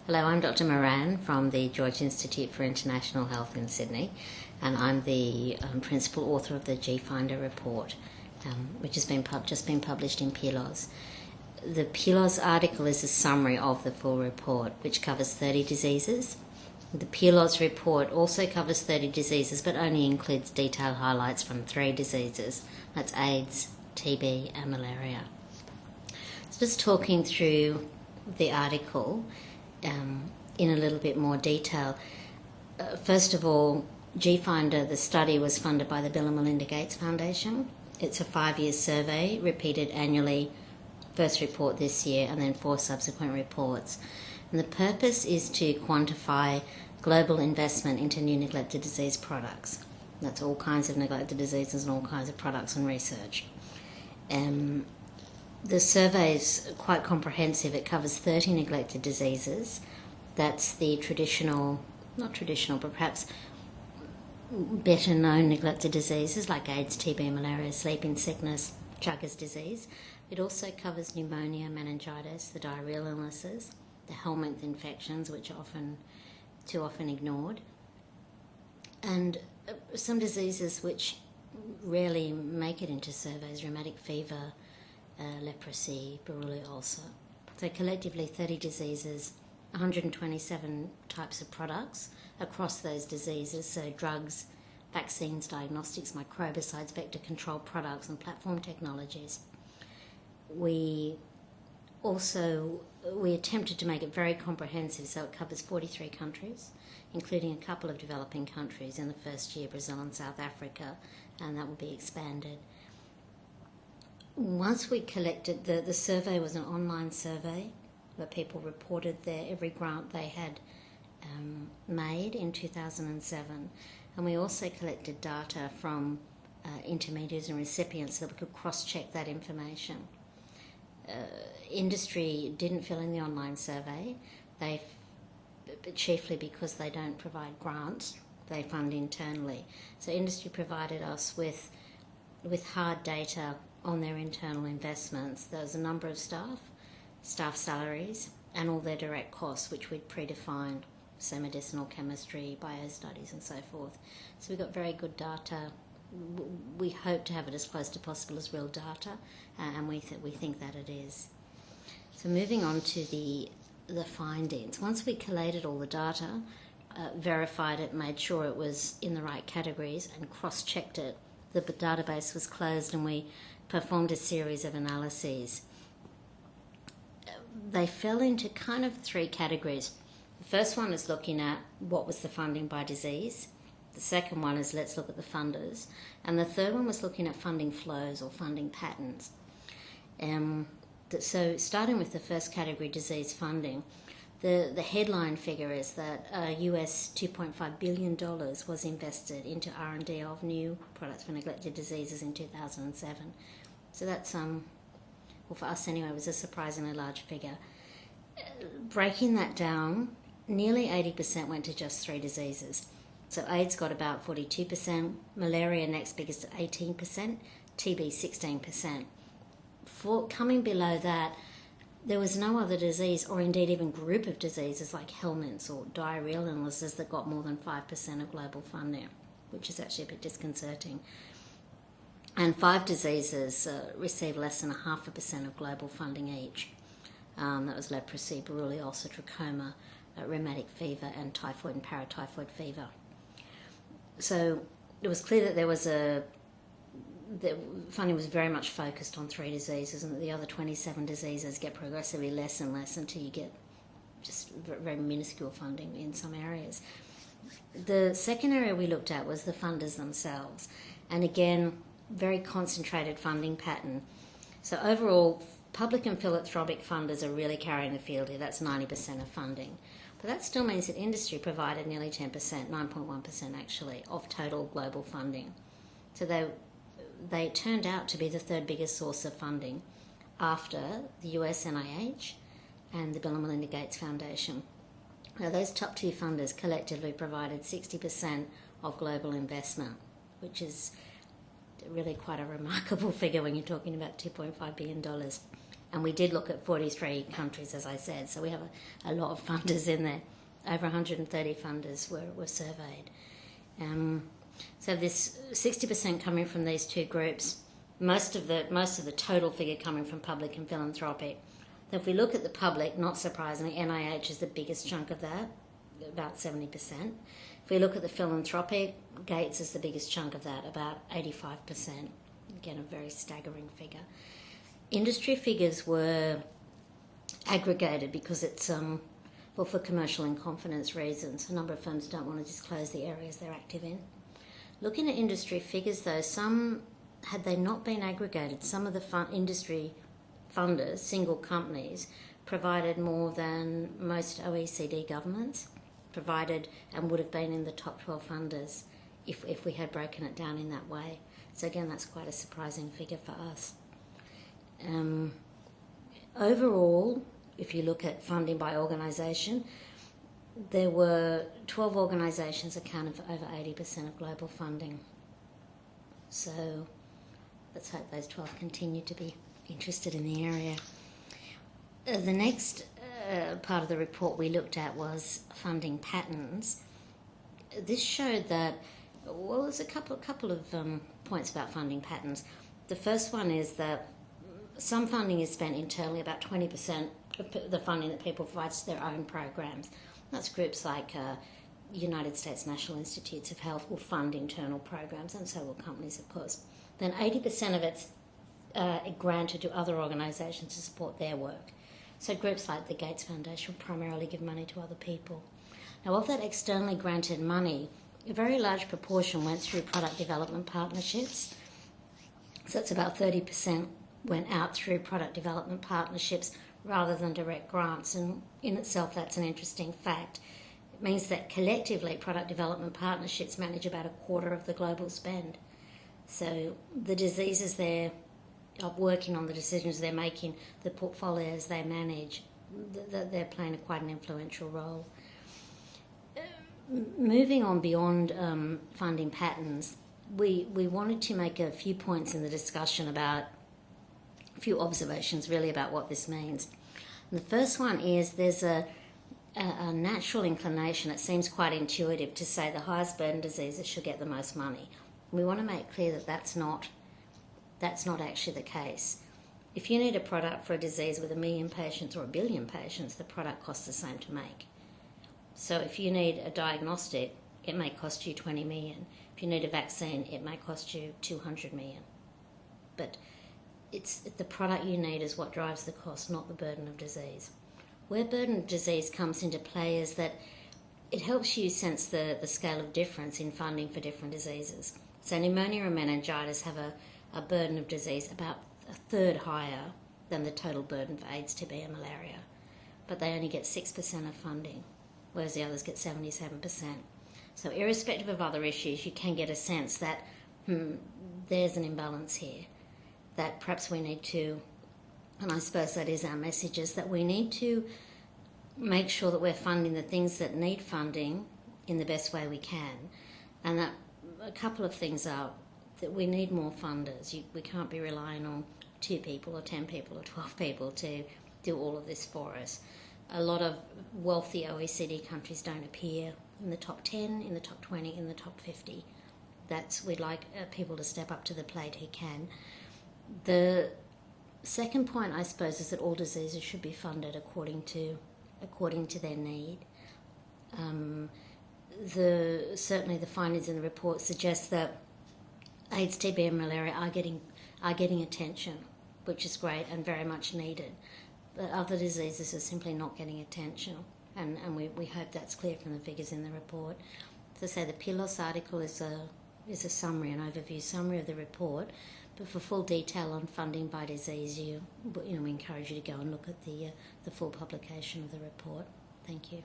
Hello, I'm Dr. Maran from the George Institute for International Health in Sydney, and I'm the principal author of the GFinder report, which has just been published in PloS. The PloS article is a summary of the full report, which covers 30 diseases. The PloS report also covers 30 diseases, but only includes detailed highlights from 3 diseases. That's AIDS, TB, and malaria. So just talking through the article in a little bit more detail. First of all, GFinder, the study, was funded by the Bill and Melinda Gates Foundation. It's a 5-year survey, repeated annually, first report this year and then 4 subsequent reports. And the purpose is to quantify global investment into new neglected disease products. That's all kinds of neglected diseases and all kinds of products and research. The survey is quite comprehensive. It covers 30 neglected diseases. That's the not traditional, but perhaps better known neglected diseases like AIDS, TB, malaria, sleeping sickness, Chagas disease. It also covers pneumonia, meningitis, the diarrheal illnesses, the helminth infections, which are too often ignored, and some diseases which rarely make it into surveys: rheumatic fever, leprosy, Buruli ulcer. So collectively 30 diseases, 127 types of products across those diseases, so drugs, vaccines, diagnostics, microbicides, vector control products and platform technologies. We attempted to make it very comprehensive, so it covers 43 countries, including a couple of developing countries in the first year, Brazil and South Africa, and that will be expanded. Once we collected, the survey was an online survey where people reported every grant they had made in 2007, and we also collected data from intermediaries and recipients so that we could cross-check that information. Industry didn't fill in the online survey, chiefly because they don't provide grants, they fund internally. So industry provided us with hard data on their internal investments. There was a number of staff salaries, and all their direct costs, which we'd predefined, so medicinal chemistry, biostudies and so forth. So we got very good data. We hope to have it as close to possible as real data, and we think that it is. So moving on to the findings. Once we collated all the data, verified it, made sure it was in the right categories and cross-checked it, the database was closed and we performed a series of analyses. They fell into kind of 3 categories. The first one is looking at what was the funding by disease. The second one is let's look at the funders. And the third one was looking at funding flows or funding patterns. So starting with the first category, disease funding, the headline figure is that US $2.5 billion was invested into R&D of new products for neglected diseases in 2007. So that's, well, for us anyway, was a surprisingly large figure. Breaking that down, nearly 80% went to just 3 diseases. So AIDS got about 42%, malaria next biggest at 18%, TB 16%. Coming below that, there was no other disease, or indeed even group of diseases like helminths or diarrheal illnesses, that got more than 5% of global funding, which is actually a bit disconcerting. And 5 diseases received less than 0.5% of global funding each. That was leprosy, Buruli ulcer, trachoma, rheumatic fever, and typhoid and paratyphoid fever. So it was clear that the funding was very much focused on 3 diseases, and that the other 27 diseases get progressively less and less until you get just very minuscule funding in some areas. The second area we looked at was the funders themselves, and again, very concentrated funding pattern. So overall, public and philanthropic funders are really carrying the field here. That's 90% of funding. But that still means that industry provided nearly 10%, 9.1% actually, of total global funding. So they turned out to be the 3rd biggest source of funding after the US NIH and the Bill and Melinda Gates Foundation. Now, those top 2 funders collectively provided 60% of global investment, which is really quite a remarkable figure when you're talking about $2.5 billion. And we did look at 43 countries, as I said, so we have a lot of funders in there. Over 130 funders were surveyed. So this 60% coming from these two groups, most of the total figure coming from public and philanthropic. So if we look at the public, not surprisingly, NIH is the biggest chunk of that, about 70%. If we look at the philanthropic, Gates is the biggest chunk of that, about 85%. Again, a very staggering figure. Industry figures were aggregated because it's for commercial and confidence reasons. A number of firms don't want to disclose the areas they're active in. Looking at industry figures, though, some, had they not been aggregated, some of the industry funders, single companies, provided more than most OECD governments, provided and would have been in the top 12 funders if we had broken it down in that way. So again, that's quite a surprising figure for us. Overall, if you look at funding by organisation, there were 12 organisations accounted for over 80% of global funding. So let's hope those 12 continue to be interested in the area. The next part of the report we looked at was funding patterns. This showed that, well, there's a couple of points about funding patterns. The first one is that some funding is spent internally, about 20% of the funding that people provide to their own programs. That's groups like United States National Institutes of Health will fund internal programs, and so will companies, of course. Then 80% of it's granted to other organisations to support their work. So groups like the Gates Foundation will primarily give money to other people. Now, of that externally granted money, a very large proportion went through product development partnerships. So it's about 30% went out through product development partnerships rather than direct grants, and in itself that's an interesting fact. It means that collectively product development partnerships manage about a quarter of the global spend. So the diseases they're working on, the decisions they're making, the portfolios they manage, they're playing quite an influential role. Moving on beyond funding patterns, we wanted to make a few points in the discussion about a few observations really about what this means. And the first one is there's a natural inclination, it seems quite intuitive, to say the highest burden diseases should get the most money. We want to make clear that that's not actually the case. If you need a product for a disease with 1 million patients or 1 billion patients, the product costs the same to make. So if you need a diagnostic, it may cost you 20 million. If you need a vaccine, it may cost you 200 million. But it's the product you need is what drives the cost, not the burden of disease. Where burden of disease comes into play is that it helps you sense the scale of difference in funding for different diseases. So pneumonia and meningitis have a burden of disease about a third higher than the total burden for AIDS, TB and malaria. But they only get 6% of funding, whereas the others get 77%. So irrespective of other issues, you can get a sense that there's an imbalance here, that perhaps we need to, and I suppose that is our message, is that we need to make sure that we're funding the things that need funding in the best way we can. And that a couple of things are that we need more funders. We can't be relying on 2 people or 10 people or 12 people to do all of this for us. A lot of wealthy OECD countries don't appear in the top 10, in the top 20, in the top 50. We'd like people to step up to the plate who can. The second point, I suppose, is that all diseases should be funded according to their need. Certainly the findings in the report suggest that AIDS, TB and malaria are getting attention, which is great and very much needed. But other diseases are simply not getting attention, and we hope that's clear from the figures in the report. As I say, the PloS article is a summary, an overview summary of the report, but for full detail on funding by disease, we encourage you to go and look at the full publication of the report. Thank you.